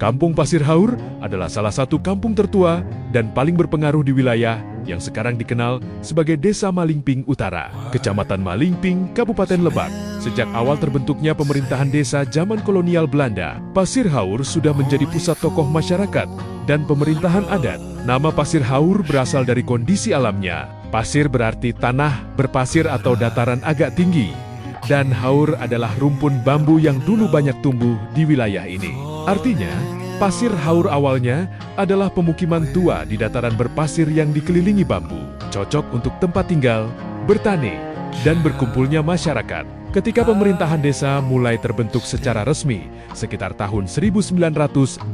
Kampung Pasir Haur adalah salah satu kampung tertua dan paling berpengaruh di wilayah yang sekarang dikenal sebagai Desa Malingping Utara, Kecamatan Malingping, Kabupaten Lebak. Sejak awal terbentuknya pemerintahan desa zaman kolonial Belanda, Pasir Haur sudah menjadi pusat tokoh masyarakat dan pemerintahan adat. Nama Pasir Haur berasal dari kondisi alamnya. Pasir berarti tanah berpasir atau dataran agak tinggi, dan haur adalah rumpun bambu yang dulu banyak tumbuh di wilayah ini. Artinya, Pasir Haur awalnya adalah pemukiman tua di dataran berpasir yang dikelilingi bambu, cocok untuk tempat tinggal, bertani, dan berkumpulnya masyarakat. Ketika pemerintahan desa mulai terbentuk secara resmi, sekitar tahun 1918,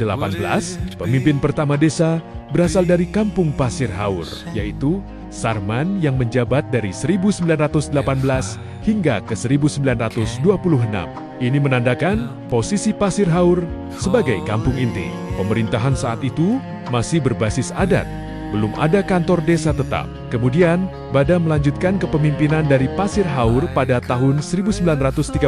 pemimpin pertama desa berasal dari Kampung Pasir Haur, yaitu Sarman yang menjabat dari 1918 hingga ke 1926. Ini menandakan posisi Pasir Haur sebagai kampung inti. Pemerintahan saat itu masih berbasis adat, belum ada kantor desa tetap. Kemudian, Bada melanjutkan kepemimpinan dari Pasir Haur pada tahun 1934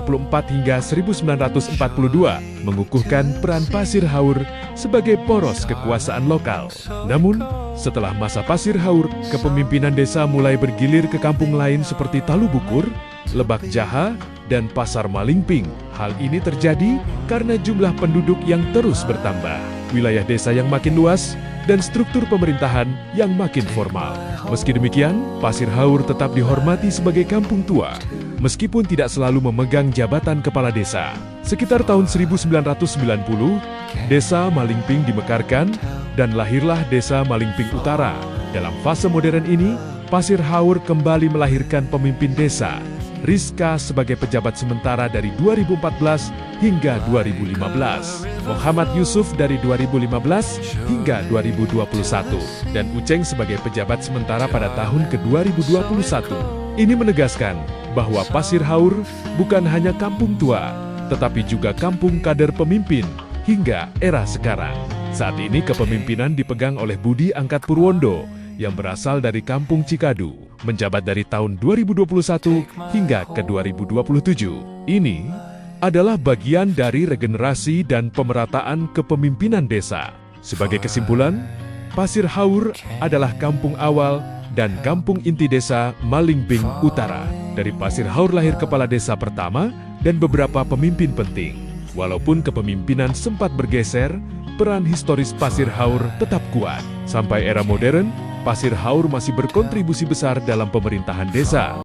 hingga 1942, mengukuhkan peran Pasir Haur sebagai poros kekuasaan lokal. Namun, setelah masa Pasir Haur, kepemimpinan desa mulai bergilir ke kampung lain seperti Talubukur, Lebak Jaha, dan Pasar Malingping. Hal ini terjadi karena jumlah penduduk yang terus bertambah, wilayah desa yang makin luas, dan struktur pemerintahan yang makin formal. Meski demikian, Pasir Haur tetap dihormati sebagai kampung tua, meskipun tidak selalu memegang jabatan kepala desa. Sekitar tahun 1990, Desa Malingping dimekarkan, dan lahirlah Desa Malingping Utara. Dalam fase modern ini, Pasir Haur kembali melahirkan pemimpin desa, Rizka sebagai pejabat sementara dari 2014 hingga 2015, Muhammad Yusuf dari 2015 hingga 2021, dan Uceng sebagai pejabat sementara pada tahun ke-2021. Ini menegaskan bahwa Pasir Haur bukan hanya kampung tua, tetapi juga kampung kader pemimpin hingga era sekarang. Saat ini kepemimpinan dipegang oleh Budi Angkat Purwondo yang berasal dari Kampung Cikadu, menjabat dari tahun 2021 hingga ke 2027. Ini adalah bagian dari regenerasi dan pemerataan kepemimpinan desa. Sebagai kesimpulan, Pasir Haur adalah kampung awal dan kampung inti desa Malingping Utara. Dari Pasir Haur lahir kepala desa pertama dan beberapa pemimpin penting. Walaupun kepemimpinan sempat bergeser, peran historis Pasir Haur tetap kuat. Sampai era modern, Pasir Haur masih berkontribusi besar dalam pemerintahan desa.